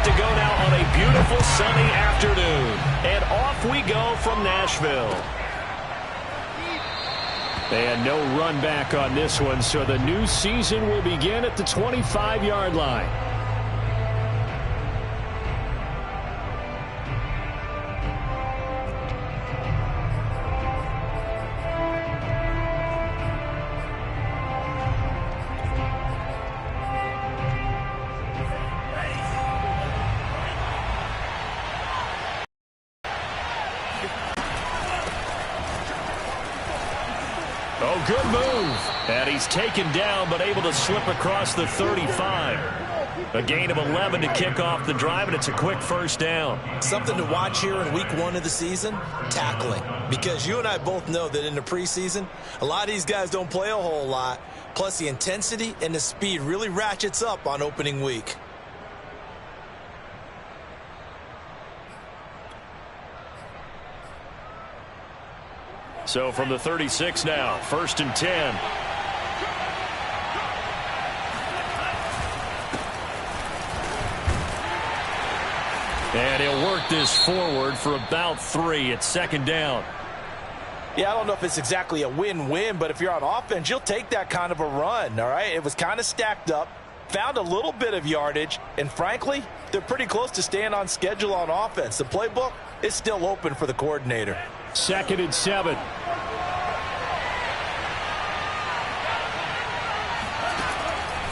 set to go now on a beautiful sunny afternoon. And off we go from Nashville. And no run back on this one, so the new season will begin at the 25-yard line. Oh, good move. And he's taken down, but able to slip across the 35. A gain of 11 to kick off the drive, and it's a quick first down. Something to watch here in week 1 of the season, tackling. Because you and I both know that in the preseason, a lot of these guys don't play a whole lot. Plus, the intensity and the speed really ratchets up on opening week. So from the 36 now, 1st and 10. And he'll work this forward for about 3. It's 2nd down. Yeah, I don't know if it's exactly a win-win, but if you're on offense, you'll take that kind of a run, all right? It was kind of stacked up, found a little bit of yardage, and frankly, they're pretty close to staying on schedule on offense. The playbook is still open for the coordinator. 2nd and 7.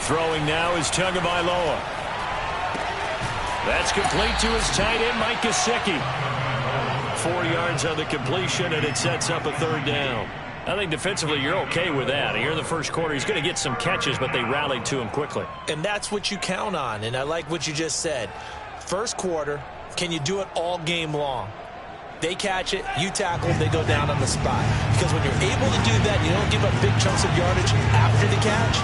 Throwing now is Tagovailoa. That's complete to his tight end, Mike Gesicki. 4 yards on the completion, and it sets up a 3rd down. I think defensively you're okay with that. Here in the first quarter, he's going to get some catches, but they rallied to him quickly. And that's what you count on, and I like what you just said. First quarter, can you do it all game long? They catch it, you tackle, they go down on the spot. Because when you're able to do that, you don't give up big chunks of yardage after the catch.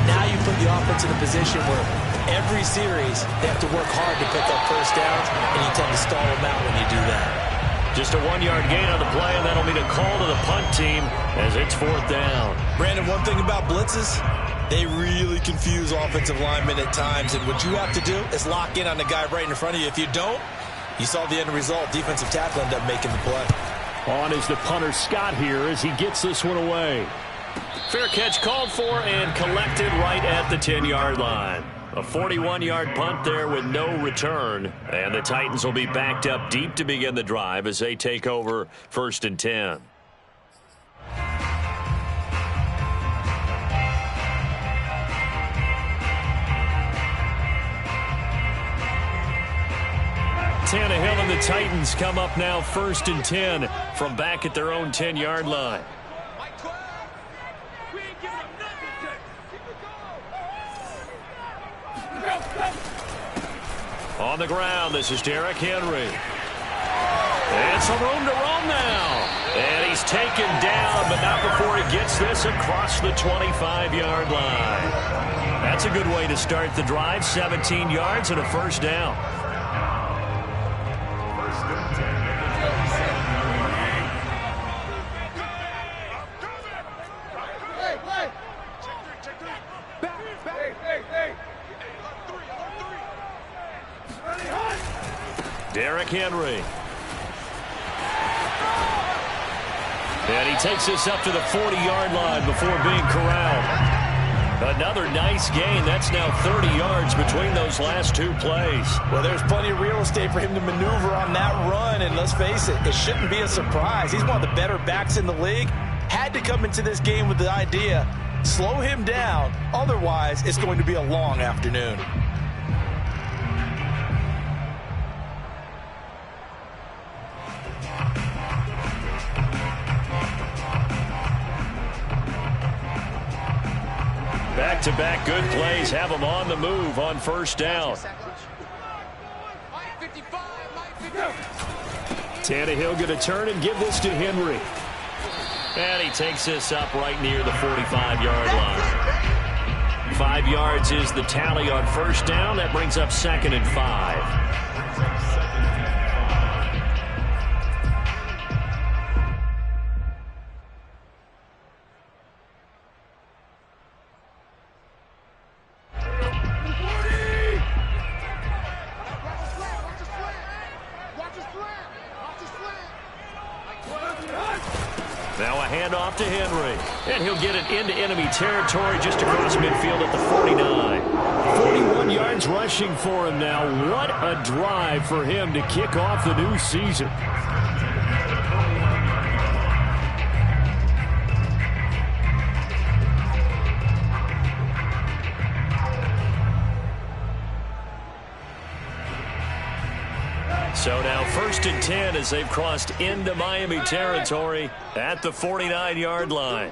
Now you put the offense in a position where every series they have to work hard to pick up first downs, and you tend to stall them out when you do that. Just a 1-yard gain on the play, and that'll mean a call to the punt team as it's 4th down. Brandon, one thing about blitzes, they really confuse offensive linemen at times, and what you have to do is lock in on the guy right in front of you. If you don't, you saw the end result. Defensive tackle ended up making the play. On is the punter, Scott, here as he gets this one away. Fair catch called for and collected right at the 10-yard line. A 41-yard punt there with no return. And the Titans will be backed up deep to begin the drive as they take over 1st and 10. Tannehill and the Titans come up now 1st and 10 from back at their own 10-yard line. On the ground, this is Derrick Henry. And some room to roam now. And he's taken down, but not before he gets this across the 25-yard line. That's a good way to start the drive. 17 yards and a 1st down. Derrick Henry. And he takes this up to the 40-yard line before being corralled. Another nice gain. That's now 30 yards between those last 2 plays. Well, there's plenty of real estate for him to maneuver on that run, and let's face it, it shouldn't be a surprise. He's one of the better backs in the league. Had to come into this game with the idea, slow him down, otherwise it's going to be a long afternoon. Back-to-back good plays have him on the move on 1st down. Tannehill going to turn and give this to Henry. And he takes this up right near the 45-yard line. 5 yards is the tally on 1st down. That brings up 2nd and 5. Now a handoff to Henry. And he'll get it into enemy territory just across midfield at the 49. 41 yards rushing for him now. What a drive for him to kick off the new season. So now 1st and 10 as they've crossed into Miami territory at the 49-yard line.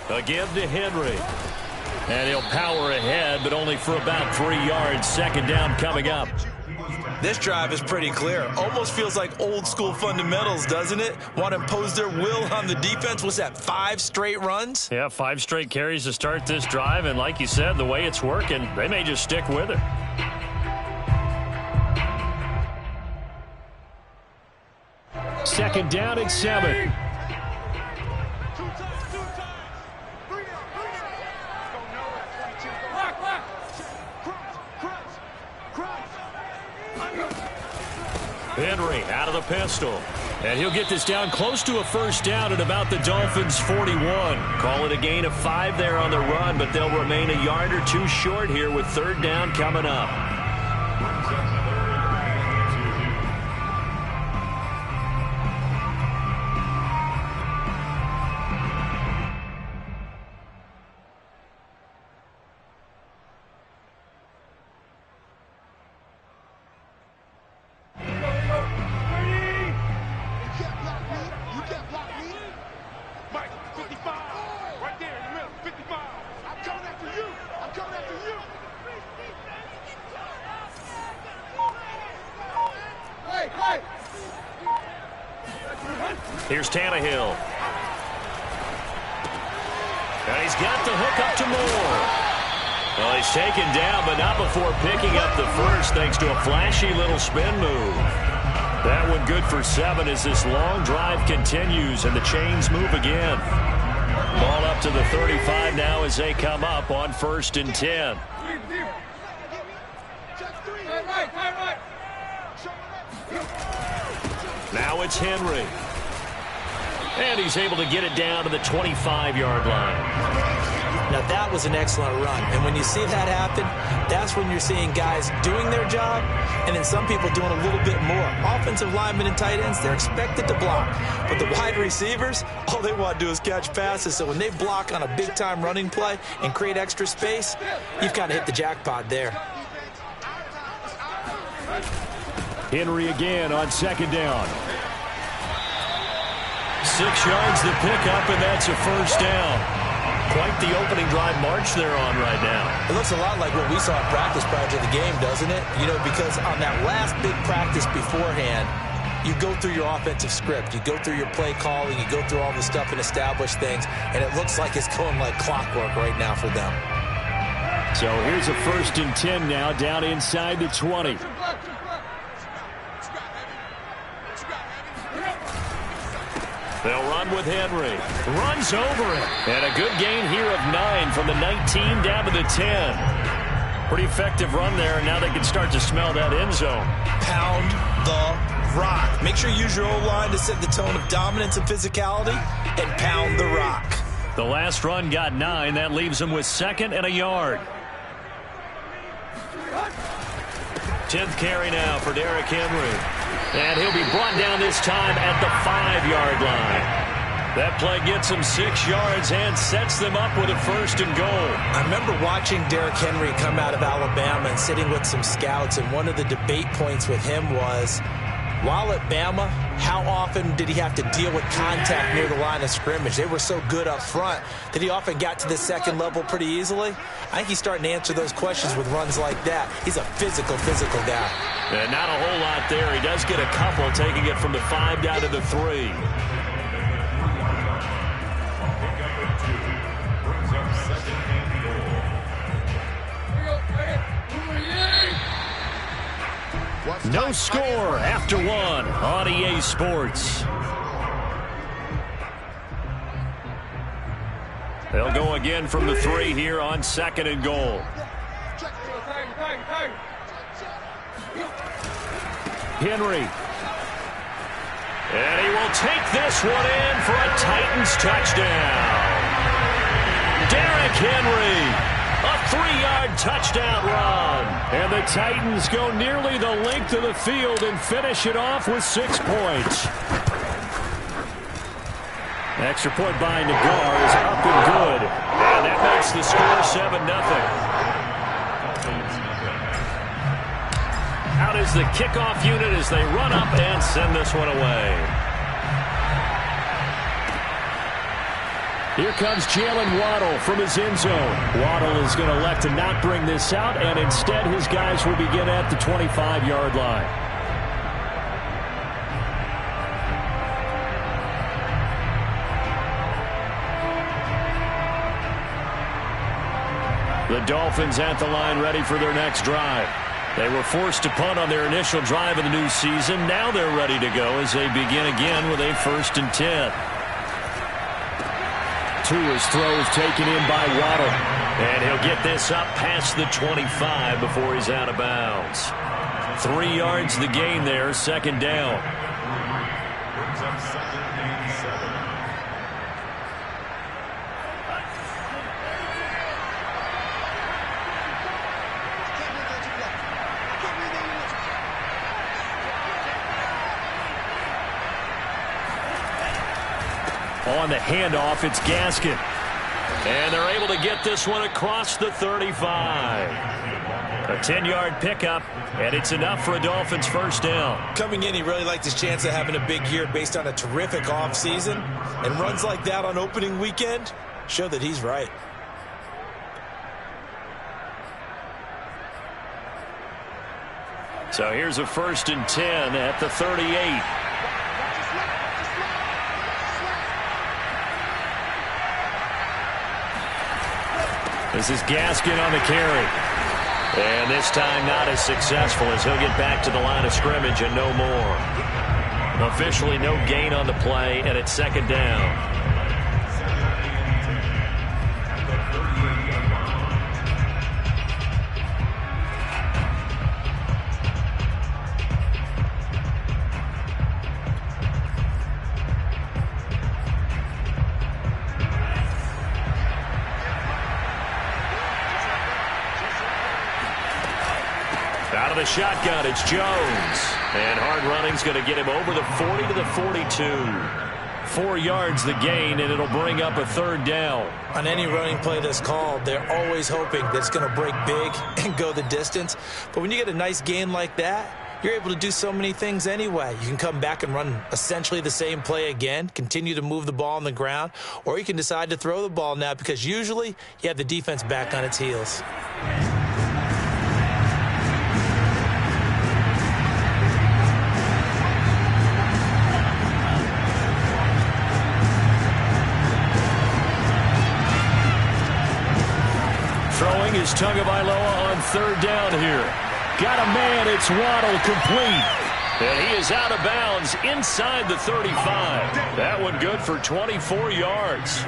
Again to Henry. And he'll power ahead, but only for about 3 yards. 2nd down coming up. This drive is pretty clear. Almost feels like old school fundamentals, doesn't it? Want to impose their will on the defense. What's that, 5 straight runs? Yeah, 5 straight carries to start this drive. And like you said, the way it's working, they may just stick with it. Second down and 7. Henry out of the pistol. And he'll get this down close to a 1st down at about the Dolphins' 41. Call it a gain of 5 there on the run, but they'll remain a yard or 2 short here with 3rd down coming up. Here's Tannehill. And he's got the hook up to Moore. Well, he's taken down, but not before picking up the first thanks to a flashy little spin move. That one good for 7 as this long drive continues and the chains move again. Ball up to the 35 now as they come up on 1st and 10. Now it's Henry. And he's able to get it down to the 25-yard line. Now, that was an excellent run. And when you see that happen, that's when you're seeing guys doing their job and then some people doing a little bit more. Offensive linemen and tight ends, they're expected to block. But the wide receivers, all they want to do is catch passes. So when they block on a big-time running play and create extra space, you've kind of hit the jackpot there. Henry again on 2nd down. 6 yards the pickup, and that's a 1st down. Quite the opening drive march they're on right now. It looks a lot like what we saw in practice prior to the game, doesn't it? You know, because on that last big practice beforehand, you go through your offensive script. You go through your play calling. You go through all the stuff and establish things. And it looks like it's going like clockwork right now for them. So here's a 1st and 10 now down inside the 20. They'll run with Henry. Runs over it. And a good gain here of 9 from the 19 down to the 10. Pretty effective run there, and now they can start to smell that end zone. Pound the rock. Make sure you use your O-line to set the tone of dominance and physicality, and pound the rock. The last run got 9. That leaves them with 2nd and a yard. 10th carry now for Derrick Henry. And he'll be brought down this time at the 5-yard line. That play gets him 6 yards and sets them up with a 1st and goal. I remember watching Derrick Henry come out of Alabama and sitting with some scouts, and one of the debate points with him was, while at Bama, how often did he have to deal with contact near the line of scrimmage? They were so good up front that he often got to the 2nd level pretty easily. I think he's starting to answer those questions with runs like that. He's a physical guy. And not a whole lot there. He does get a couple, taking it from the 5 down to the 3. No score after 1 on EA Sports. They'll go again from the 3 here on 2nd and goal. Henry. And he will take this one in for a Titans touchdown. Derrick Henry, a 3-yard touchdown run. And the Titans go nearly the length of the field and finish it off with 6 points. Extra point by Nagar is up and good. And that makes the score 7-0. Out is the kickoff unit as they run up and send this one away. Here comes Jalen Waddle from his end zone. Waddle is going to elect to not bring this out, and instead his guys will begin at the 25-yard line. The Dolphins at the line ready for their next drive. They were forced to punt on their initial drive of the new season. Now they're ready to go as they begin again with a 1st and 10. Tua's throw is taken in by Waddle. And he'll get this up past the 25 before he's out of bounds. 3 yards the gain there, 2nd down. On the handoff, it's Gaskin. And they're able to get this one across the 35. A 10-yard pickup, and it's enough for a Dolphins 1st down. Coming in, he really liked his chance of having a big year based on a terrific offseason. And runs like that on opening weekend show that he's right. So here's a 1st and 10 at the 38. This is Gaskin on the carry. And this time not as successful as he'll get back to the line of scrimmage and no more. Officially no gain on the play, and it's 2nd down. Out of the shotgun, it's Jones. And hard running's going to get him over the 40 to the 42. 4 yards the gain, and it'll bring up a 3rd down. On any running play that's called, they're always hoping that it's going to break big and go the distance. But when you get a nice gain like that, you're able to do so many things anyway. You can come back and run essentially the same play again, continue to move the ball on the ground, or you can decide to throw the ball now because usually you have the defense back on its heels. Throwing is Tagovailoa on 3rd down here. Got a man, it's Waddle, complete. And he is out of bounds inside the 35. That one good for 24 yards.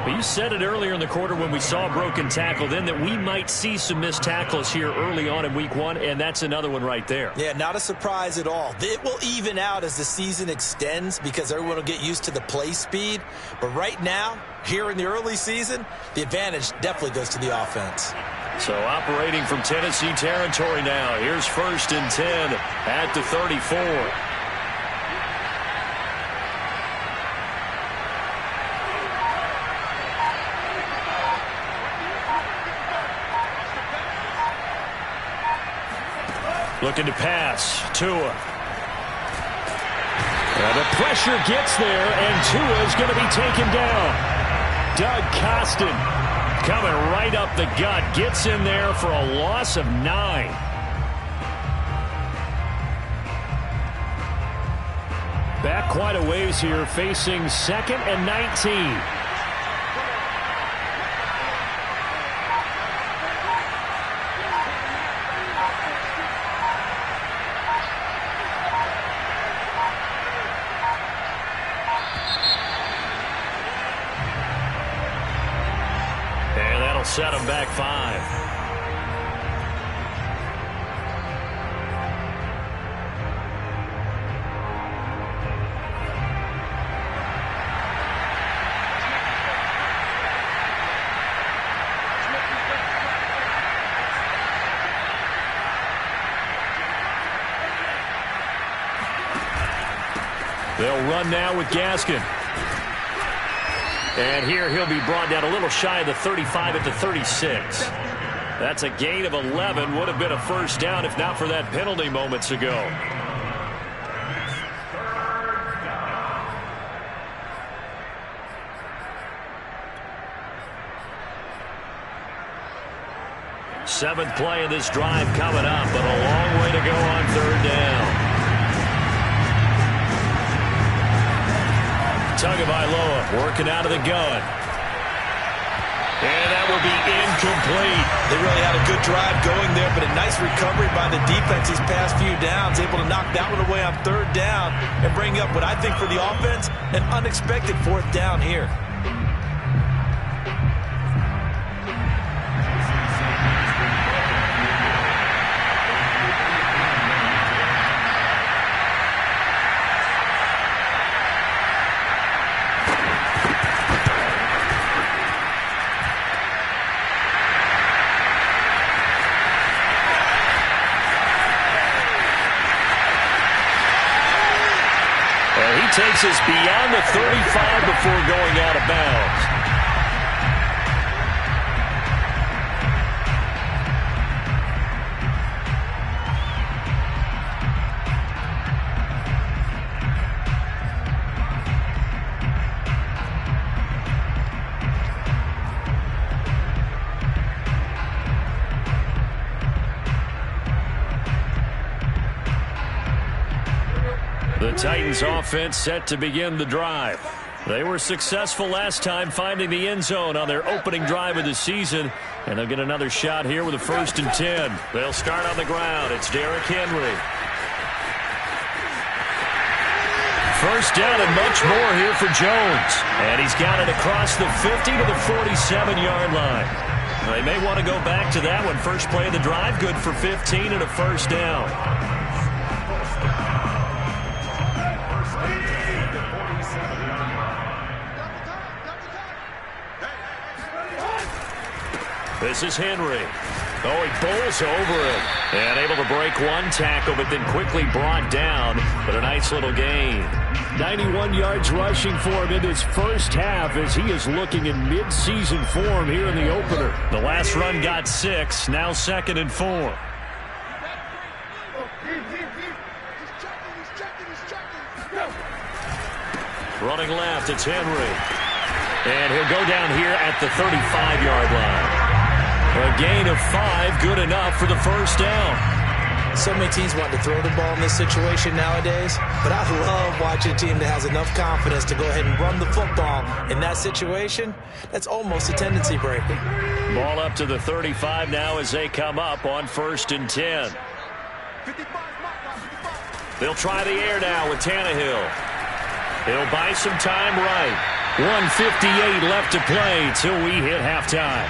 But you said it earlier in the quarter when we saw a broken tackle then that we might see some missed tackles here early on in week 1, and that's another one right there. Yeah, not a surprise at all. It will even out as the season extends because everyone will get used to the play speed. But right now, here in the early season, the advantage definitely goes to the offense. So operating from Tennessee territory now. Here's 1st and 10 at the 34. Looking to pass. Tua. And the pressure gets there, and Tua is going to be taken down. Doug Costin coming right up the gut. Gets in there for a loss of 9. Back quite a ways here, facing 2nd and 19. Set him back 5. They'll run now with Gaskin. And here he'll be brought down a little shy of the 35 at the 36. That's a gain of 11. Would have been a first down if not for that penalty moments ago. Seventh play of this drive coming up, but a long way to go on third down. Tagovailoa working out of the gun. And that will be incomplete. They really had a good drive going there, but a nice recovery by the defense these past few downs, able to knock that one away on third down and bring up what I think for the offense, an unexpected fourth down here. Takes us beyond the 35 before going out of bounds. The Titans offense set to begin the drive. They were successful last time finding the end zone on their opening drive of the season, and they'll get another shot here with a 1st and 10. They'll start on the ground. It's Derrick Henry. First down and much more here for Jones. And he's got it across the 50 to the 47-yard line. They may want to go back to that one. First play of the drive, good for 15 and a first down. This is Henry. Oh, he bowls over it. And able to break one tackle, but then quickly brought down. But a nice little gain. 91 yards rushing for him in this first half as he is looking in mid-season form here in the opener. The last run got 6, now 2nd and 4. Running left, it's Henry. And he'll go down here at the 35-yard line. A gain of 5, good enough for the first down. So many teams want to throw the ball in this situation nowadays, but I love watching a team that has enough confidence to go ahead and run the football in that situation. That's almost a tendency breaker. Ball up to the 35 now as they come up on 1st and 10. They'll try the air now with Tannehill. He'll buy some time right. 1:58 left to play till we hit halftime.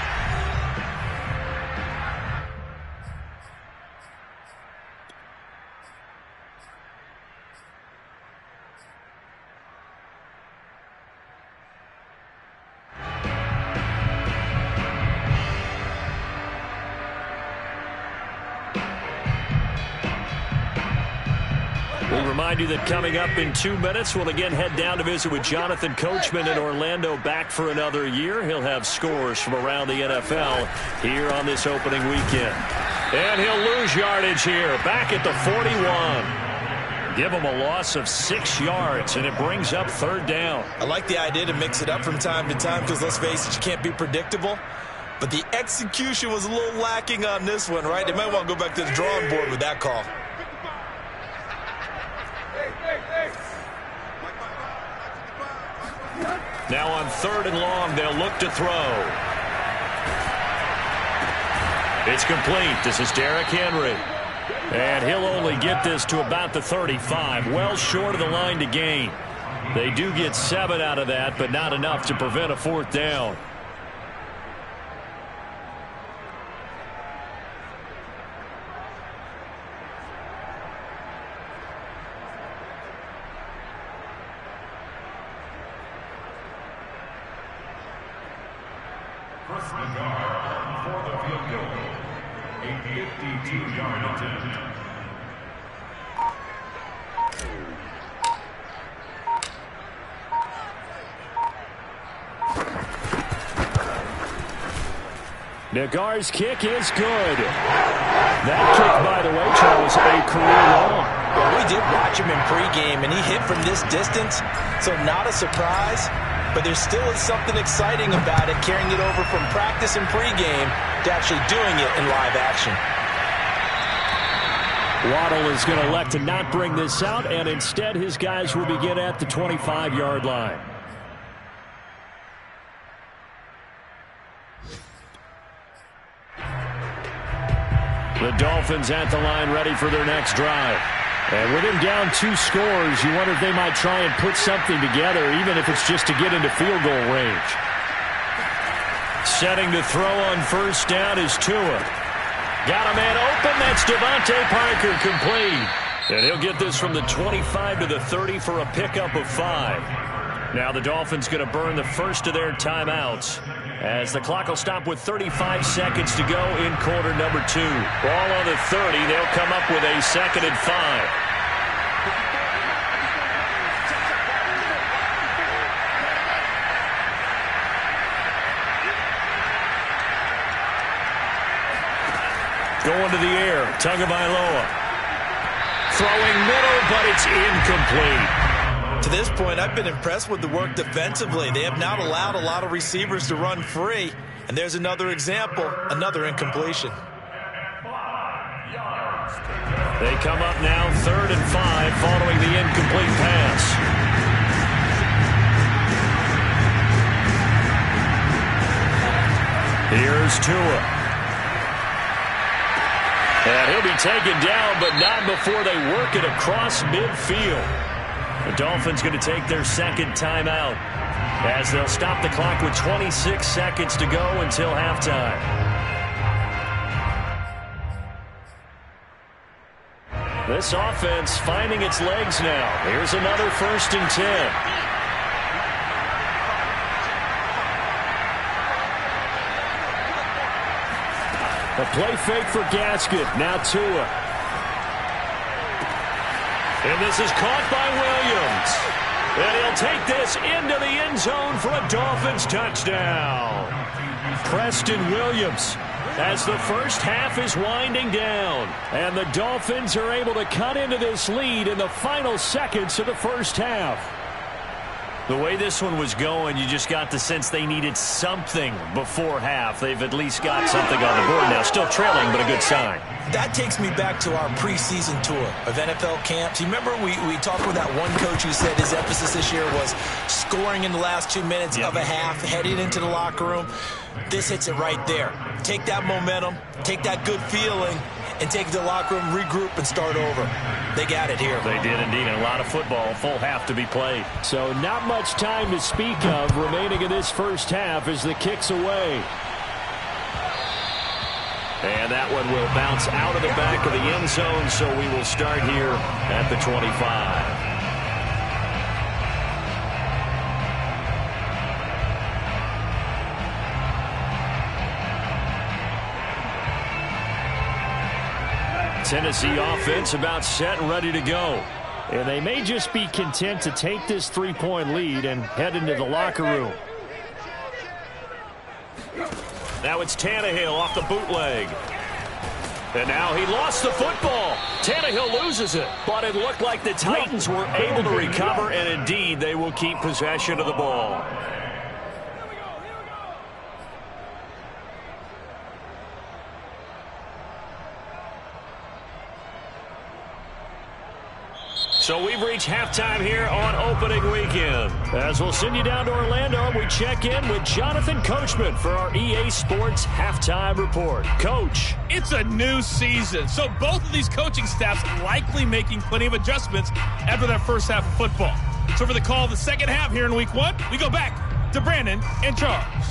We'll remind you that coming up in 2 minutes, we'll again head down to visit with Jonathan Coachman in Orlando, back for another year. He'll have scores from around the NFL here on this opening weekend. And he'll lose yardage here, back at the 41. Give him a loss of 6 yards, and it brings up 3rd down. I like the idea to mix it up from time to time because, let's face it, you can't be predictable. But the execution was a little lacking on this one, right? They might want to go back to the drawing board with that call. Now on 3rd and long, they'll look to throw. It's complete. This is Derrick Henry. And he'll only get this to about the 35, well short of the line to gain. They do get 7 out of that, but not enough to prevent a 4th down. For the field goal, a 52-yard attempt. Nagar's kick is good. That kick, by the way, Charles, a career long. Well, we did watch him in pregame, and he hit from this distance, so not a surprise. But there still is something exciting about it, carrying it over from practice and pregame to actually doing it in live action. Waddle is going to elect to not bring this out, and instead his guys will begin at the 25-yard line. The Dolphins at the line ready for their next drive. And with him down 2 scores, you wonder if they might try and put something together, even if it's just to get into field goal range. Setting to throw on first down is Tua. Got a man open. That's Devontae Parker, complete. And he'll get this from the 25 to the 30 for a pickup of 5. Now the Dolphins going to burn the first of their timeouts, as the clock will stop with 35 seconds to go in quarter number 2. Ball on the 30. They'll come up with a 2nd and 5. Going to the air, Tagovailoa. Throwing middle, but it's incomplete. To this point, I've been impressed with the work defensively. They have not allowed a lot of receivers to run free. And there's another example, another incompletion. They come up now 3rd and 5 following the incomplete pass. Here's Tua. And he'll be taken down, but not before they work it across midfield. The Dolphins going to take their 2nd timeout, as they'll stop the clock with 26 seconds to go until halftime. This offense finding its legs now. Here's another 1st and 10. A play fake for Gasket. Now Tua. And this is caught by Williams. And he'll take this into the end zone for a Dolphins touchdown. Preston Williams, as the first half is winding down. And the Dolphins are able to cut into this lead in the final seconds of the first half. The way this one was going, you just got the sense they needed something before half. They've at least got something on the board now. Still trailing, but a good sign. That takes me back to our preseason tour of NFL camps. You remember we talked with that one coach who said his emphasis this year was scoring in the last 2 minutes of a half, heading into the locker room. This hits it right there. Take that momentum, take that good feeling, and take it to the locker room, regroup, and start over. They got it here. They did indeed, and a lot of football, full half to be played. So not much time to speak of remaining in this first half as the kick's away. And that one will bounce out of the back of the end zone, so we will start here at the 25. Tennessee offense about set and ready to go. And they may just be content to take this 3-point lead and head into the locker room. Now it's Tannehill off the bootleg. And now he lost the football. Tannehill loses it. But it looked like the Titans were able to recover, and indeed they will keep possession of the ball. So we've reached halftime here on opening weekend. As we'll send you down to Orlando, we check in with Jonathan Coachman for our EA Sports Halftime Report. Coach. It's a new season, so both of these coaching staffs likely making plenty of adjustments after that first half of football. So for the call of the second half here in week 1, we go back to Brandon and Charles.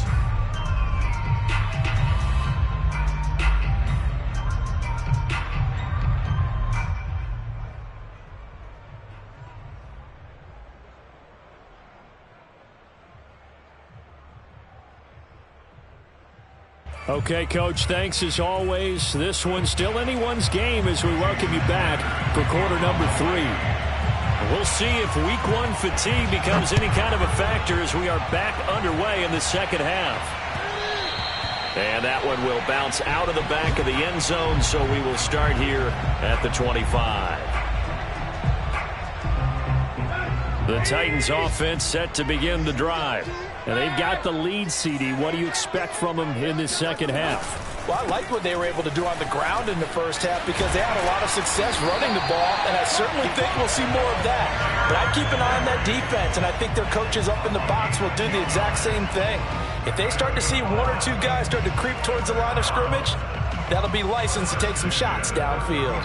Okay, Coach, thanks as always. This one's still anyone's game as we welcome you back for quarter number 3. We'll see if week 1 fatigue becomes any kind of a factor as we are back underway in the second half. And that one will bounce out of the back of the end zone, so we will start here at the 25. The Titans offense set to begin the drive. And they've got the lead, CD. What do you expect from them in this second half? Well, I liked what they were able to do on the ground in the first half because they had a lot of success running the ball, and I certainly think we'll see more of that. But I'd keep an eye on that defense, and I think their coaches up in the box will do the exact same thing. If they start to see one or two guys start to creep towards the line of scrimmage, that'll be licensed to take some shots downfield.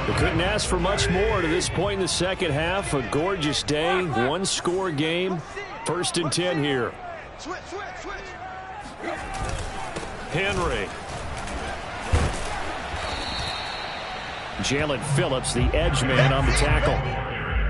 We couldn't ask for much more to this point in the second half. A gorgeous day, one-score game. 1st and 10 here. Henry. Jalen Phillips, the edge man on the tackle.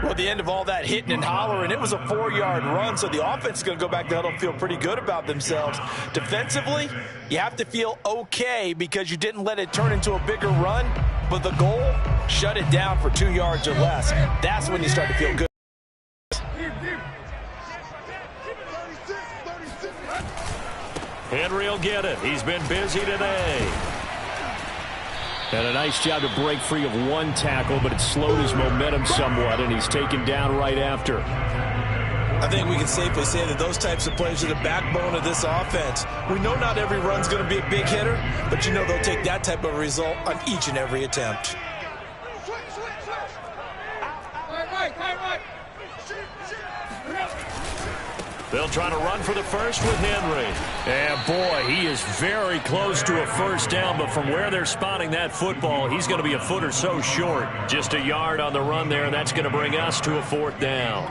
Well, at the end of all that hitting and hollering, it was a 4-yard run, so the offense is going to go back to huddle and feel pretty good about themselves. Defensively, you have to feel okay because you didn't let it turn into a bigger run, but the goal, shut it down for 2 yards or less. That's when you start to feel good. Henry will get it. He's been busy today. And a nice job to break free of one tackle, but it slowed his momentum somewhat, and he's taken down right after. I think we can safely say that those types of plays are the backbone of this offense. We know not every run's going to be a big hitter, but you know they'll take that type of result on each and every attempt. They'll try to run for the first with Henry. And, boy, he is very close to a first down, but from where they're spotting that football, he's going to be a foot or so short. Just a yard on the run there, and that's going to bring us to a 4th down.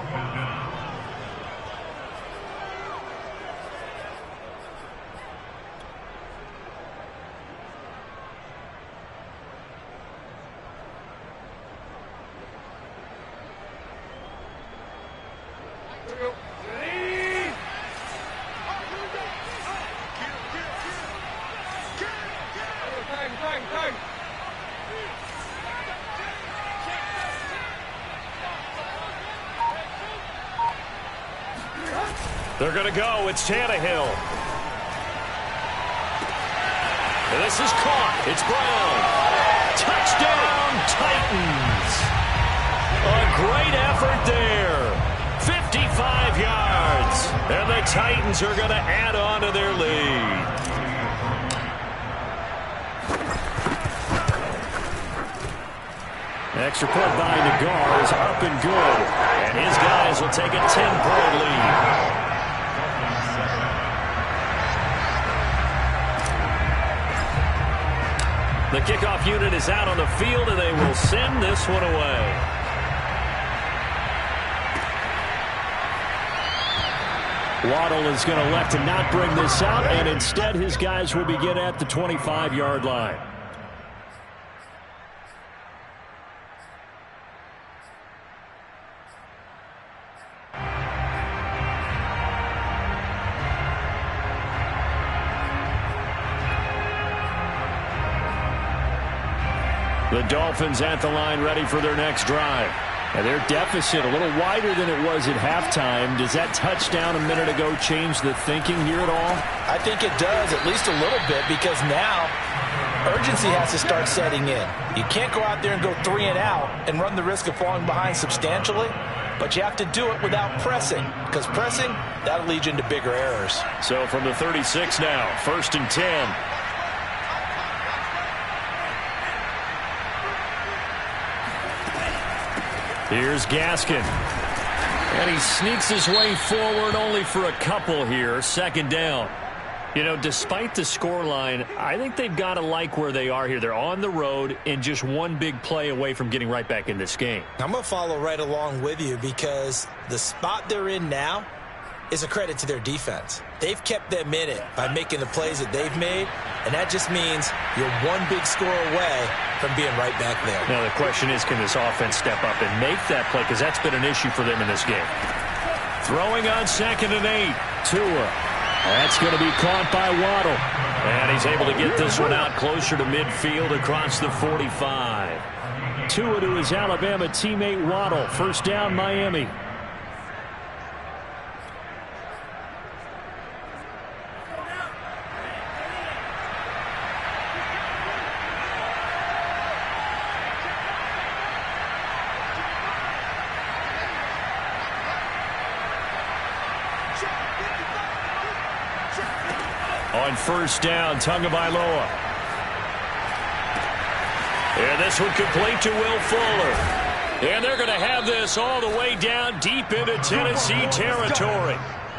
They're going to go. It's Tannehill. And this is caught. It's Brown. Touchdown, Titans. A great effort there. 55 yards. And the Titans are going to add on to their lead. Extra point by Nagar is up and good. And his guys will take a 10-point lead. The kickoff unit is out on the field, and they will send this one away. Waddle is going to elect to not bring this out, and instead his guys will begin at the 25-yard line. The Dolphins at the line ready for their next drive. And their deficit a little wider than it was at halftime. Does that touchdown a minute ago change the thinking here at all? I think it does, at least a little bit, because now urgency has to start setting in. You can't go out there and go 3 and out and run the risk of falling behind substantially, but you have to do it without pressing, because pressing, that'll lead you into bigger errors. So from the 36 now, 1st and 10. Here's Gaskin. And he sneaks his way forward only for a couple here. 2nd down. You know, despite the scoreline, I think they've got to like where they are here. They're on the road and just one big play away from getting right back in this game. I'm going to follow right along with you because the spot they're in now is a credit to their defense. They've kept them in it by making the plays that they've made, and that just means you're one big score away from being right back there. Now the question is, can this offense step up and make that play? Because that's been an issue for them in this game. Throwing on 2nd and 8. Tua. That's going to be caught by Waddle. And he's able to get this one out closer to midfield across the 45. Tua to his Alabama teammate Waddle. 1st down, Miami. On first down, Tagovailoa. And this one complete to Will Fuller. And they're going to have this all the way down deep into Tennessee territory.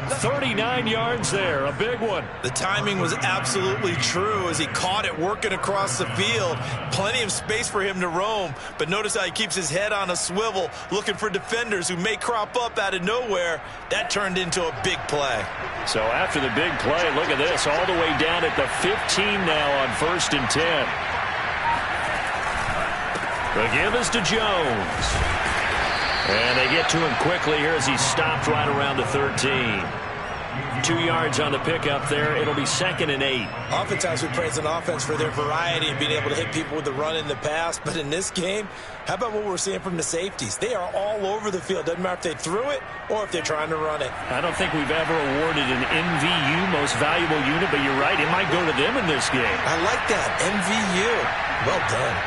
39 yards there, a big one. The timing was absolutely true as he caught it working across the field. Plenty of space for him to roam, but notice how he keeps his head on a swivel looking for defenders who may crop up out of nowhere. That turned into a big play. So after the big play, look at this, all the way down at the 15 now on 1st and 10. The give is to Jones. And they get to him quickly here as he's stopped right around the 13. 2 yards on the pickup there. It'll be 2nd and 8. Oftentimes we praise an offense for their variety and being able to hit people with the run in the pass. But in this game, how about what we're seeing from the safeties? They are all over the field. Doesn't matter if they threw it or if they're trying to run it. I don't think we've ever awarded an MVU, most valuable unit, but you're right. It might go to them in this game. I like that. MVU. Well done.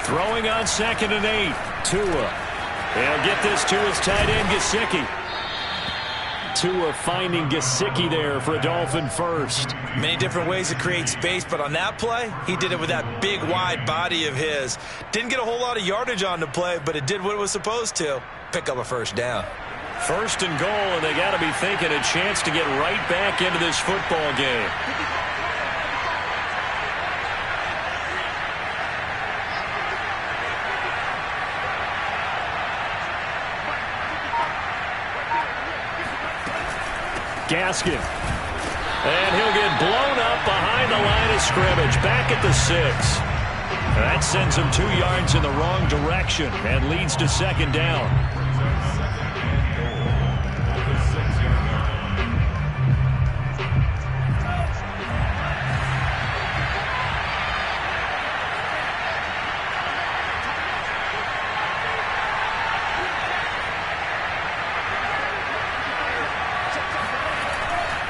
Throwing on 2nd and 8. Tua. They'll get this to his tight end, Gesicki. Tua finding Gesicki there for a Dolphin first. Many different ways to create space, but on that play, he did it with that big, wide body of his. Didn't get a whole lot of yardage on the play, but it did what it was supposed to. Pick up a first down. 1st and goal, and they got to be thinking a chance to get right back into this football game. Gaskin. And he'll get blown up behind the line of scrimmage. Back at the 6. That sends him 2 yards in the wrong direction and leads to 2nd down.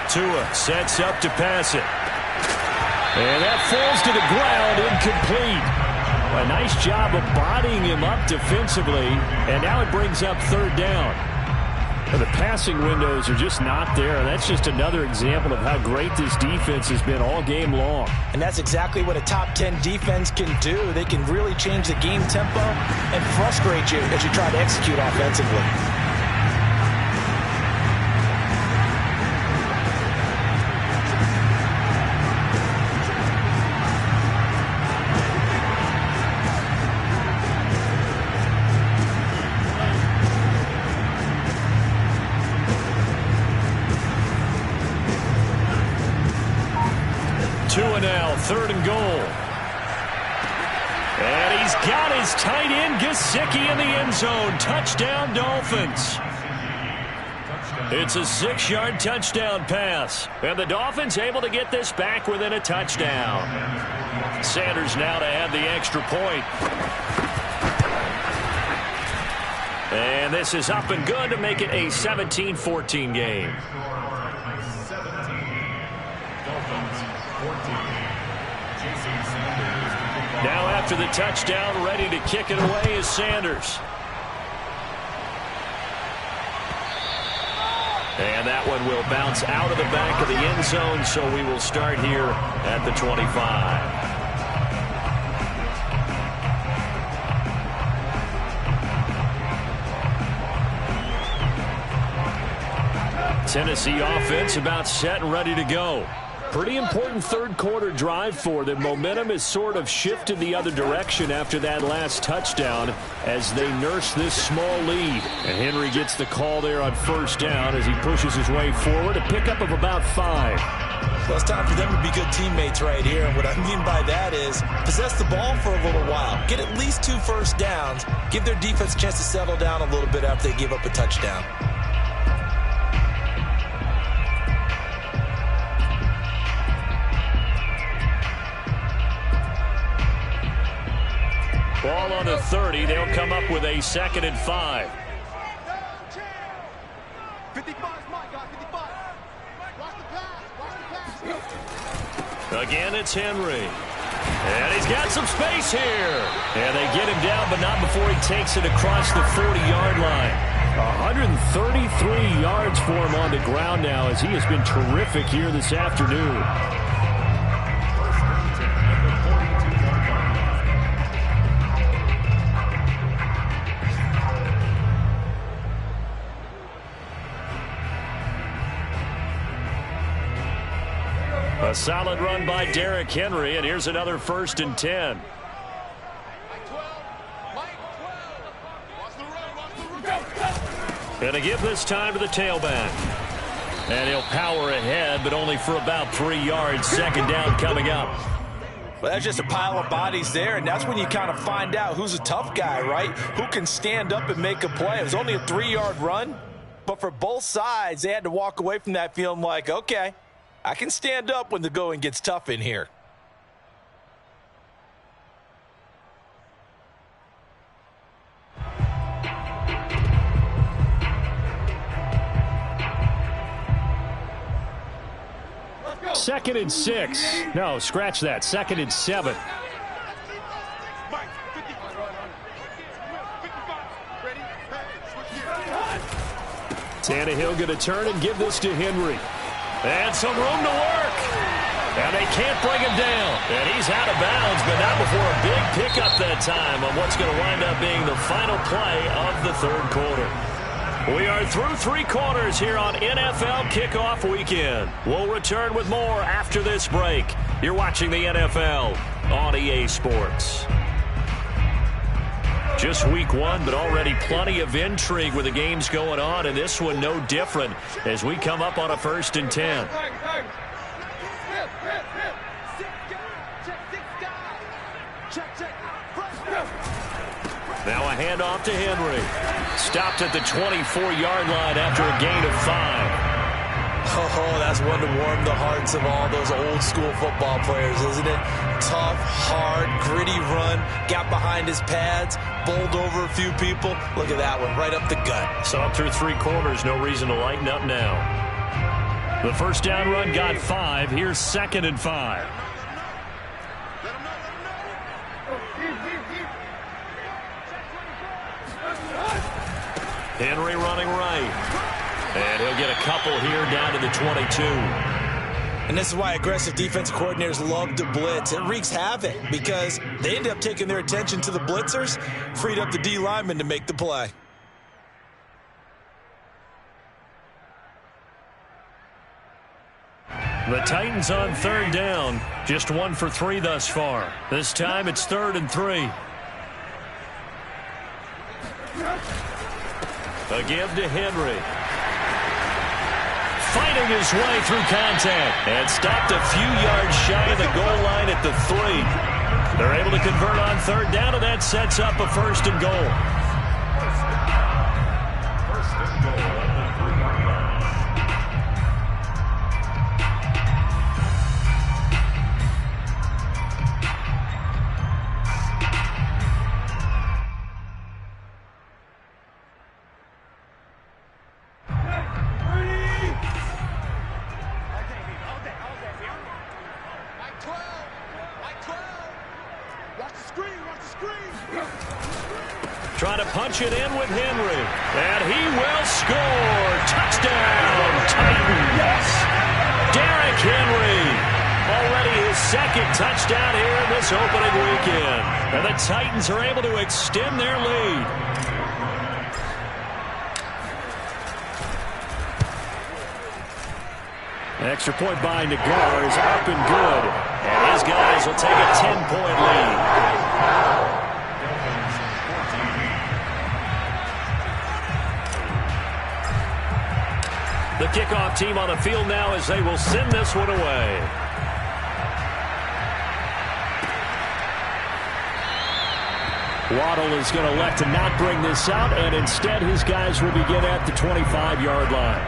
Tua sets up to pass it. And that falls to the ground, incomplete. A nice job of bodying him up defensively, and now it brings up 3rd down. The passing windows are just not there. That's just another example of how great this defense has been all game long. And that's exactly what a top 10 defense can do. They can really change the game tempo and frustrate you as you try to execute offensively. Now, 3rd and goal. And he's got his tight end, Gesicki, in the end zone. Touchdown, Dolphins. It's a 6-yard touchdown pass. And the Dolphins able to get this back within a touchdown. Sanders now to add the extra point. And this is up and good to make it a 17-14 game. Now after the touchdown, ready to kick it away is Sanders. And that one will bounce out of the back of the end zone, so we will start here at the 25. Tennessee offense about set and ready to go. Pretty important 3rd quarter drive for them. Momentum has sort of shifted the other direction after that last touchdown as they nurse this small lead. And Henry gets the call there on 1st down as he pushes his way forward. A pickup of about 5. Well, it's time for them to be good teammates right here. And what I mean by that is possess the ball for a little while. Get at least 2 first downs. Give their defense a chance to settle down a little bit after they give up a touchdown. Ball on the 30. They'll come up with a 2nd and 5. 55, Mike, guys, 55. Watch the pass. Again, it's Henry. And he's got some space here. And they get him down, but not before he takes it across the 40-yard line. 133 yards for him on the ground now, as he has been terrific here this afternoon. A solid run by Derrick Henry, and here's another 1st and 10. Going to give this time to the tailback. And he'll power ahead, but only for about 3 yards. 2nd down coming up. Well, that's just a pile of bodies there, and that's when you kind of find out who's a tough guy, right? Who can stand up and make a play. It was only a 3-yard run, but for both sides, they had to walk away from that feeling like, okay, I can stand up when the going gets tough in here. Second and 6. No, scratch that. 2nd and 7. Tannehill going to turn and give this to Henry. And some room to work. And they can't bring him down. And he's out of bounds, but not before a big pickup that time on what's going to wind up being the final play of the 3rd quarter. We are through 3 quarters here on NFL Kickoff Weekend. We'll return with more after this break. You're watching the NFL on EA Sports. Just week 1, but already plenty of intrigue with the games going on, and this one no different as we come up on a 1st and 10. Now a handoff to Henry. Stopped at the 24-yard line after a gain of 5. Oh, that's one to warm the hearts of all those old-school football players, isn't it? Tough, hard, gritty run. Got behind his pads, bowled over a few people. Look at that one, right up the gut. Saw through 3 quarters, no reason to lighten up now. The 1st down run got 5. Here's 2nd and 5. Henry running right. And he'll get a couple here down to the 22. And this is why aggressive defensive coordinators love to blitz. It wreaks havoc because they end up taking their attention to the blitzers, freed up the D lineman to make the play. The Titans on 3rd down. Just 1 for 3 thus far. This time it's 3rd and 3. A give to Henry. Fighting his way through contact. And stopped a few yards shy of the goal line at the 3. They're able to convert on 3rd down, and that sets up a 1st and goal. Trying to punch it in with Henry. And he will score. Touchdown, Titans. Derrick Henry. Already his 2nd touchdown here in this opening weekend. And the Titans are able to extend their lead. Extra point by Nagar is up and good. And his guys will take a 10-point lead. The kickoff team on the field now as they will send this one away. Waddle is going to elect to not bring this out, and instead his guys will begin at the 25-yard line.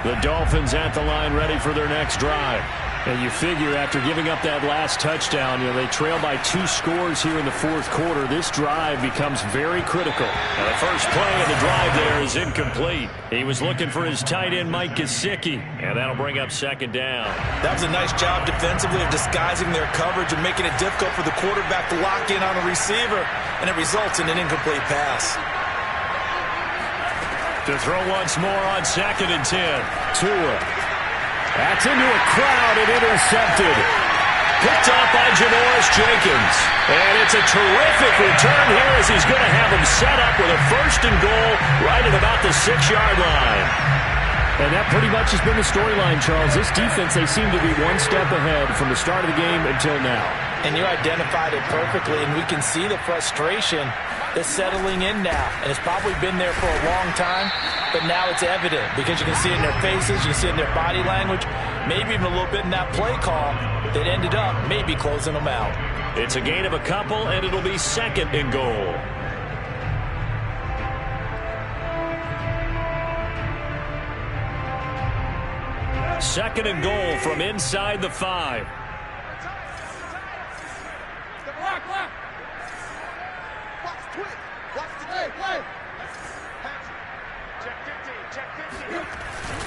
The Dolphins at the line ready for their next drive. And you figure after giving up that last touchdown, they trail by 2 scores here in the fourth quarter. This drive becomes very critical. Now the first play of the drive there is incomplete. He was looking for his tight end, Mike Gesicki, and that'll bring up second down. That was a nice job defensively of disguising their coverage and making it difficult for the quarterback to lock in on a receiver, and it results in an incomplete pass. To throw once more on 2nd and 10. Tua. That's into a crowd and intercepted. Picked off by Janoris Jenkins. And it's a terrific return here as he's going to have him set up with a 1st and goal right at about the 6-yard line. And that pretty much has been the storyline, Charles. This defense, they seem to be one step ahead from the start of the game until now. And you identified it perfectly, and we can see the frustration that's settling in now. And it's probably been there for a long time, but now it's evident because you can see it in their faces, you can see it in their body language, maybe even a little bit in that play call that ended up maybe closing them out. It's a gain of a couple, and it'll be 2nd and goal. Second and goal from inside the 5.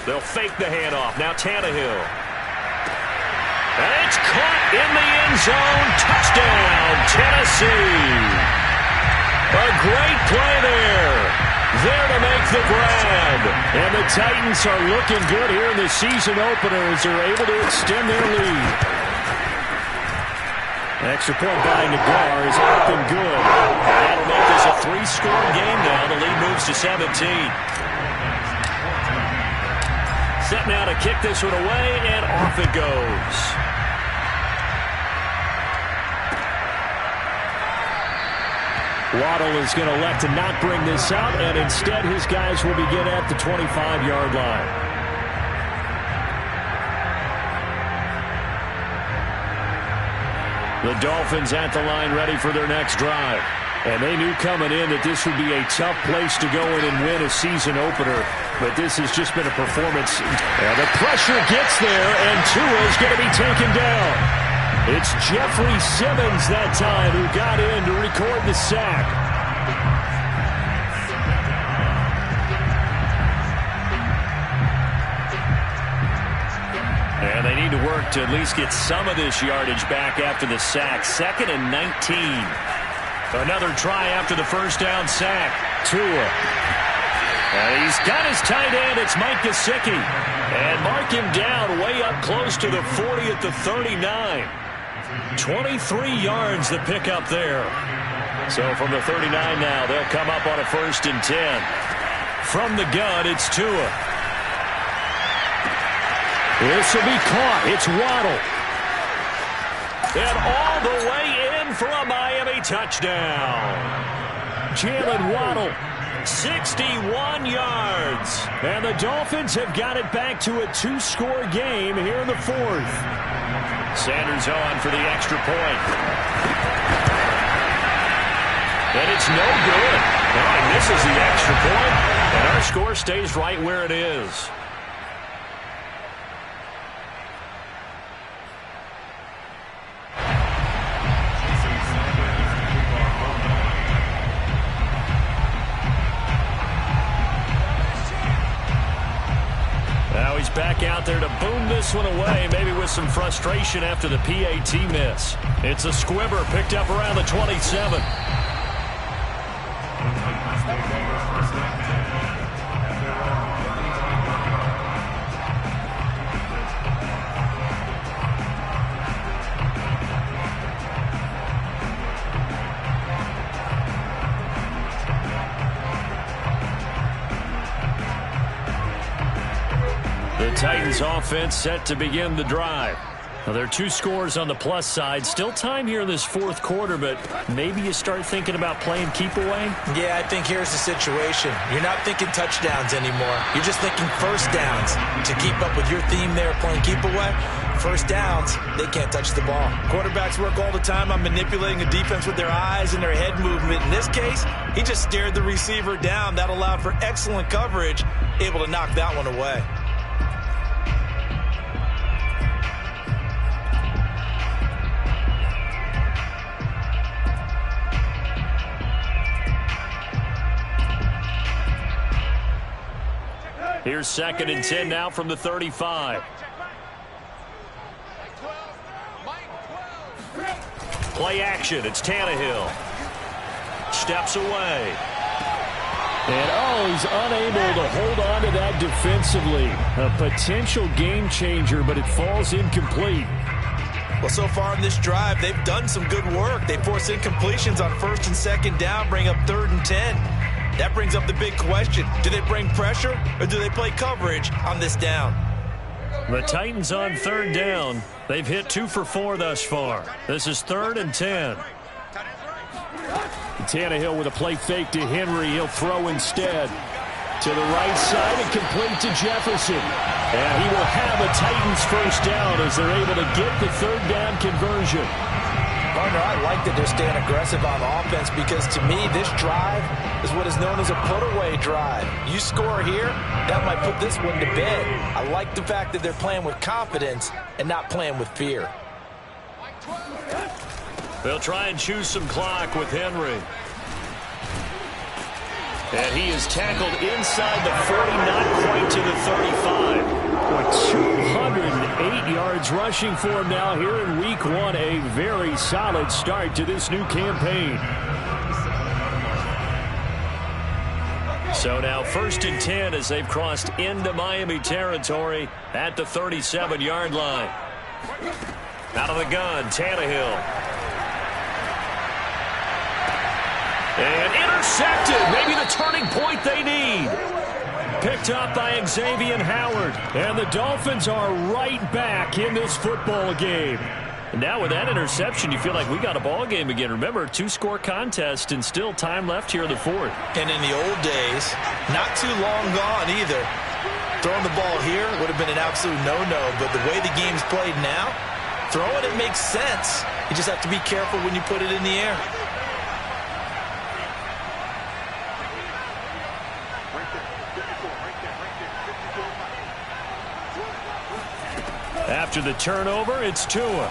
They'll fake the handoff. Now Tannehill. And it's caught in the end zone. Touchdown, Tennessee. A great play there. There to make the grab. And the Titans are looking good here in the season opener as they're able to extend their lead. Extra point by Nagar is up and good. That'll make this a 3-score game now. The lead moves to 17. Set now to kick this one away, and off it goes. Waddle is going to elect to not bring this out, and instead his guys will begin at the 25-yard line. The Dolphins at the line ready for their next drive. And they knew coming in that this would be a tough place to go in and win a season opener. But this has just been a performance. And the pressure gets there, and Tua is going to be taken down. It's Jeffrey Simmons that time who got in to record the sack. And they need to work to at least get some of this yardage back after the sack. 2nd and 19. Another try after the first down sack. Tua. And he's got his tight end. It's Mike Gesicki. And mark him down way up close to the 40 at the 39. 23 yards the pick up there. So from the 39 now, they'll come up on a 1st and 10. From the gun, it's Tua. This will be caught. It's Waddle. And all the way in for a Miami touchdown. Jalen Waddle, 61 yards. And the Dolphins have got it back to a 2-score game here in the 4th. Sanders on for the extra point. And it's no good. Now he misses the extra point. And our score stays right where it is. Back out there to boom this one away, maybe with some frustration after the PAT miss. It's a squibber picked up around the 27. Titans offense set to begin the drive. Now, there are 2 scores on the plus side. Still time here in this 4th quarter, but maybe you start thinking about playing keep away? Yeah, I think here's the situation. You're not thinking touchdowns anymore. You're just thinking first downs. To keep up with your theme there, playing keep away, first downs, they can't touch the ball. Quarterbacks work all the time on manipulating a defense with their eyes and their head movement. In this case, he just stared the receiver down. That allowed for excellent coverage, able to knock that one away. Here's 2nd and 10 now from the 35. Play action. It's Tannehill. Steps away. And, he's unable to hold on to that defensively. A potential game changer, but it falls incomplete. Well, so far in this drive, they've done some good work. They force incompletions on 1st and 2nd down, bring up 3rd and 10. That brings up the big question. Do they bring pressure or do they play coverage on this down? The Titans on 3rd down. They've hit 2 for 4 thus far. This is 3rd and 10. Tannehill with a play fake to Henry. He'll throw instead. To the right side and complete to Jefferson. And he will have a Titans first down as they're able to get the 3rd down conversion. Partner, I like that they're staying aggressive on offense because to me, this drive is what is known as a put-away drive. You score here, that might put this one to bed. I like the fact that they're playing with confidence and not playing with fear. They'll try and choose some clock with Henry. And he is tackled inside the 40, not quite to the 35. 208 yards rushing for him now here in week 1. A very solid start to this new campaign. So now 1st and 10 as they've crossed into Miami territory at the 37-yard line. Out of the gun, Tannehill. And intercepted. Maybe the turning point they need. Picked up by Xavier Howard. And the Dolphins are right back in this football game. And now with that interception, you feel like we got a ball game again. Remember, 2-score contest and still time left here in the 4th. And in the old days, not too long gone either. Throwing the ball here would have been an absolute no-no. But the way the game's played now, throwing it makes sense. You just have to be careful when you put it in the air. After the turnover, it's Tua.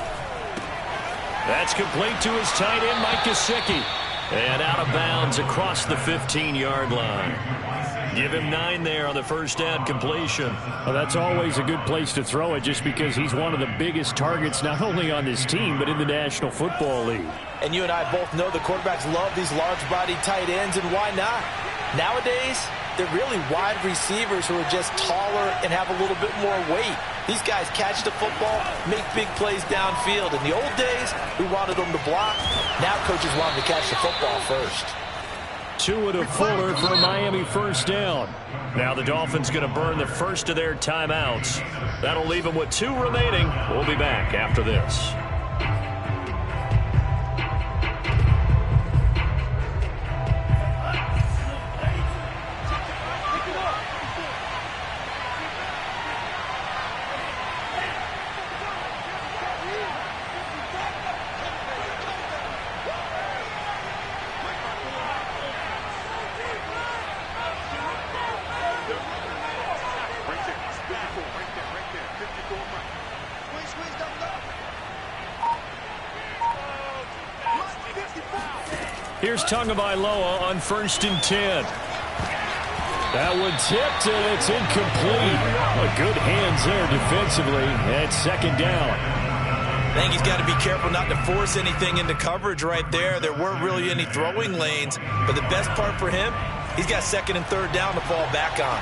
That's complete to his tight end, Mike Gesicki. And out of bounds across the 15-yard line. Give him 9 there on the first down completion. Well, that's always a good place to throw it just because he's one of the biggest targets not only on this team but in the National Football League. And you and I both know the quarterbacks love these large-bodied tight ends, and why not? Nowadays, they're really wide receivers who are just taller and have a little bit more weight. These guys catch the football, make big plays downfield. In the old days, we wanted them to block. Now coaches want them to catch the football first. Tua to Fuller for a Miami first down. Now the Dolphins going to burn the first of their timeouts. That'll leave them with 2 remaining. We'll be back after this. Here's Tagovailoa on 1st and 10. That one tipped, and it's incomplete. Good hands there defensively at 2nd down. I think he's got to be careful not to force anything into coverage right there. There weren't really any throwing lanes, but the best part for him, he's got 2nd and 3rd down to fall back on.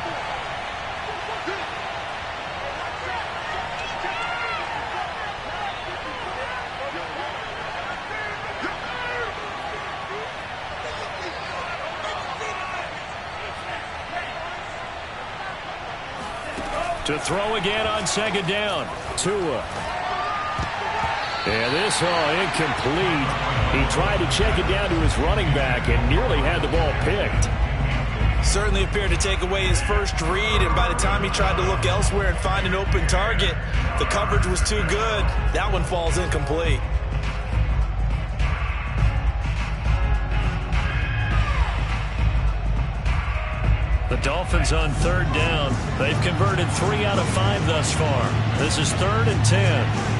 To throw again on 2nd down. Tua. And this incomplete. He tried to check it down to his running back and nearly had the ball picked. Certainly appeared to take away his first read, and by the time he tried to look elsewhere and find an open target, the coverage was too good. That one falls incomplete. The Dolphins on 3rd down. They've converted 3 out of 5 thus far. This is 3rd and 10.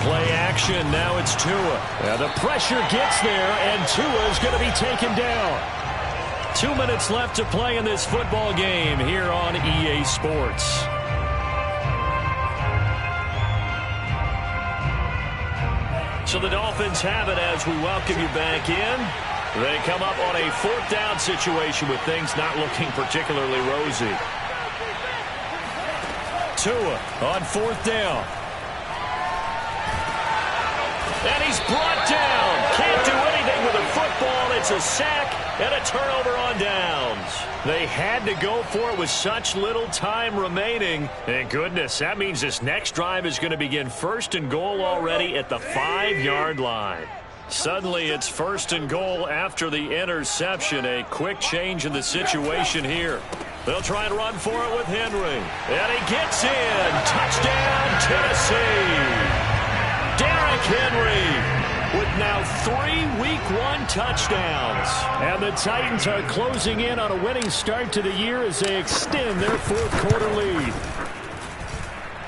Play action. Now it's Tua. Yeah, the pressure gets there, and Tua is going to be taken down. 2 minutes left to play in this football game here on EA Sports. So the Dolphins have it as we welcome you back in. They come up on a 4th down situation with things not looking particularly rosy. Tua on 4th down. And he's brought down. Can't do anything with a football. It's a sack and a turnover on downs. They had to go for it with such little time remaining. And goodness, that means this next drive is going to begin 1st and goal already at the 5-yard line. Suddenly it's 1st and goal after the interception. A quick change in the situation here. They'll try and run for it with Henry. And he gets in. Touchdown, Tennessee. Derrick Henry with now 3 Week 1 touchdowns. And the Titans are closing in on a winning start to the year as they extend their 4th quarter lead.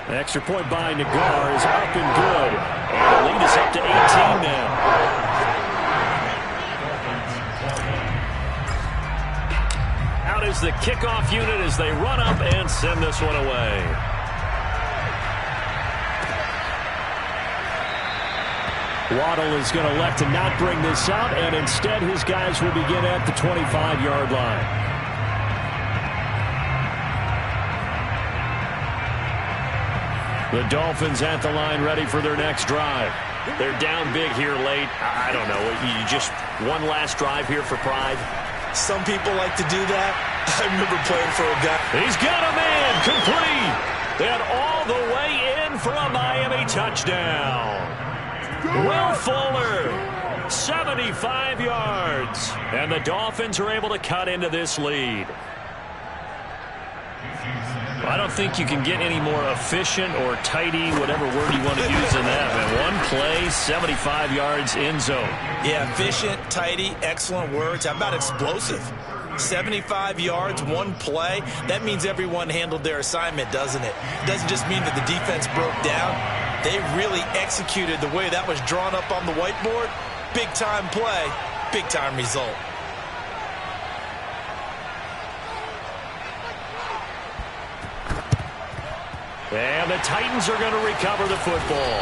The extra point by Nagar is up and good. And the lead is up to 18 now. Out is the kickoff unit as they run up and send this one away. Waddle is going to elect to not bring this out, and instead his guys will begin at the 25-yard line. The Dolphins at the line ready for their next drive. They're down big here late. I don't know. You just one last drive here for pride. Some people like to do that. I remember playing for a guy. He's got a man complete. And all the way in for a Miami touchdown. Will Fuller, 75 yards. And the Dolphins are able to cut into this lead. I don't think you can get any more efficient or tidy, whatever word you want to use in that. Man, one play, 75 yards in zone. Yeah, efficient, tidy, excellent words. How about explosive? 75 yards, one play. That means everyone handled their assignment, doesn't it? It doesn't just mean that the defense broke down. They really executed the way that was drawn up on the whiteboard. Big-time play, big-time result. And the Titans are going to recover the football.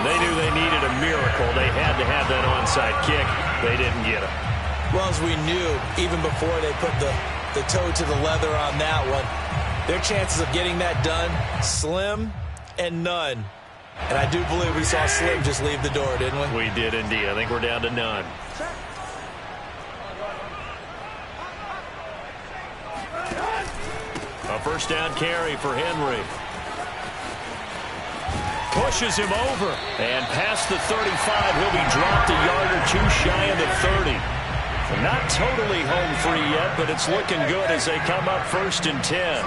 They knew they needed a miracle. They had to have that onside kick. They didn't get it. Well, as we knew, even before they put the toe to the leather on that one, their chances of getting that done, slim and none. And I do believe we saw Slim just leave the door, didn't we? We did indeed. I think we're down to none. A 1st down carry for Henry. Pushes him over. And past the 35, he'll be dropped a yard or two shy of the 30. So not totally home free yet, but it's looking good as they come up 1st and 10.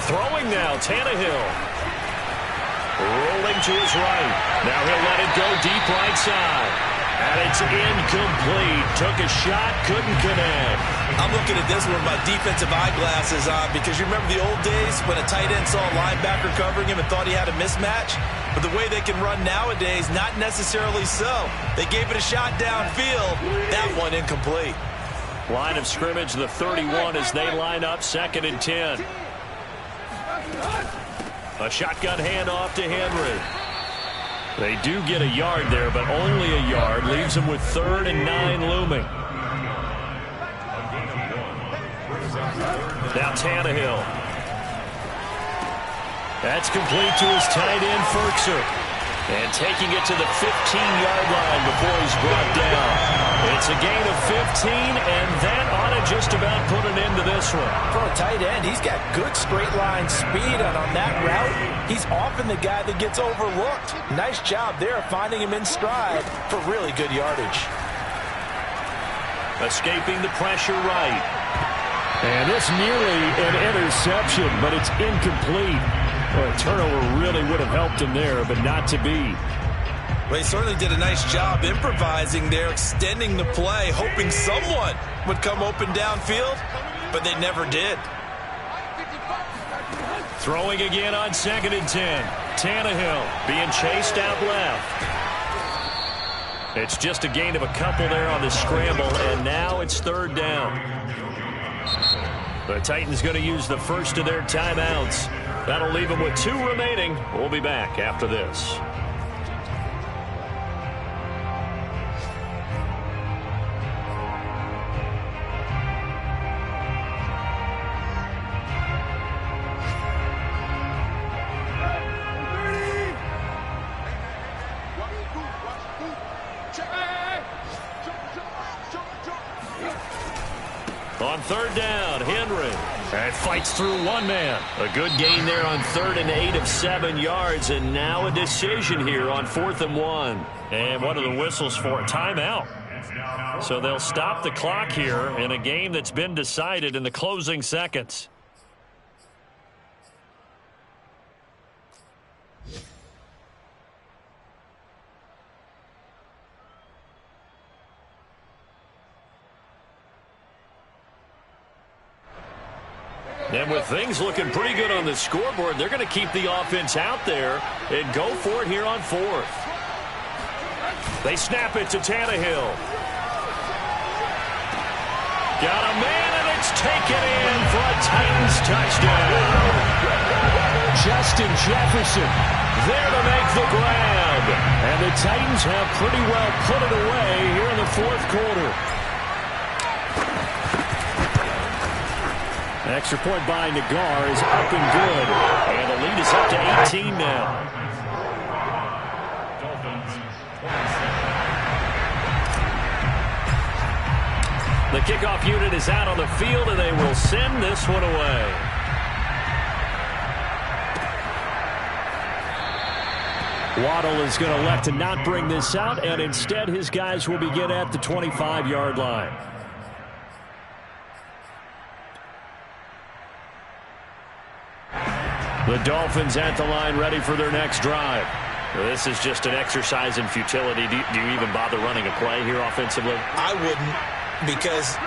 Throwing now, Tannehill. Rolling to his right. Now he'll let it go deep right side. And it's incomplete. Took a shot, couldn't connect. I'm looking at this one with my defensive eyeglasses on because you remember the old days when a tight end saw a linebacker covering him and thought he had a mismatch? But the way they can run nowadays, not necessarily so. They gave it a shot downfield. That one incomplete. Line of scrimmage, the 31 as they line up 2nd and 10. A shotgun handoff to Henry. They do get a yard there, but only a yard. Leaves them with 3rd and 9 looming. Now Tannehill. That's complete to his tight end, Ferkser. And taking it to the 15-yard line before he's brought down. It's a gain of 15, and that ought to just about put an end to this one. For a tight end, he's got good straight-line speed, and on that route, he's often the guy that gets overlooked. Nice job there finding him in stride for really good yardage. Escaping the pressure right. And it's nearly an interception, but it's incomplete. Well, a turnover really would have helped him there, but not to be. Well, he certainly did a nice job improvising there, extending the play, hoping someone would come open downfield, but they never did. Throwing again on 2nd and 10. Tannehill being chased out left. It's just a gain of a couple there on the scramble, and now it's third down. The Titans going to use the first of their timeouts. That'll leave them with 2 remaining. We'll be back after this. On third down, Henry. And fights through one man. A good gain there on 3rd and 8 of 7 yards. And now a decision here on 4th and 1. And what are the whistles for? Timeout. So they'll stop the clock here in a game that's been decided in the closing seconds. And with things looking pretty good on the scoreboard, they're going to keep the offense out there and go for it here on 4th. They snap it to Tannehill. Got a man, and it's taken in for a Titans touchdown. Justin Jefferson there to make the grab. And the Titans have pretty well put it away here in the 4th quarter. Extra point by Nagar is up and good. And the lead is up to 18 now. The kickoff unit is out on the field, and they will send this one away. Waddle is going to elect to not bring this out, and instead his guys will begin at the 25-yard line. The Dolphins at the line, ready for their next drive. This is just an exercise in futility. Do you even bother running a play here offensively? I wouldn't, because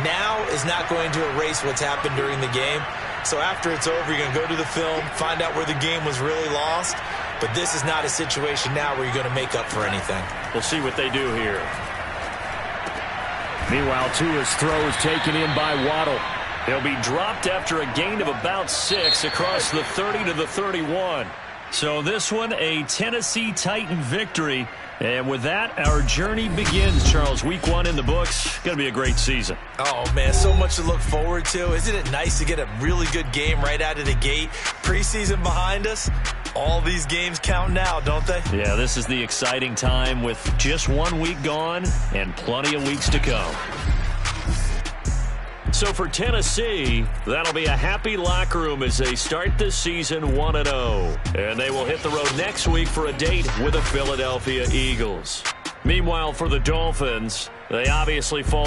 now is not going to erase what's happened during the game. So after it's over, you're going to go to the film, find out where the game was really lost. But this is not a situation now where you're going to make up for anything. We'll see what they do here. Meanwhile, Tua's throw is taken in by Waddle. He'll be dropped after a gain of about 6 across the 30 to the 31. So this one, a Tennessee Titan victory. And with that, our journey begins, Charles. Week 1 in the books. Going to be a great season. Oh, man, so much to look forward to. Isn't it nice to get a really good game right out of the gate? Preseason behind us. All these games count now, don't they? Yeah, this is the exciting time with just 1 week gone and plenty of weeks to come. So for Tennessee, that'll be a happy locker room as they start this season 1-0. And they will hit the road next week for a date with the Philadelphia Eagles. Meanwhile, for the Dolphins, they obviously fall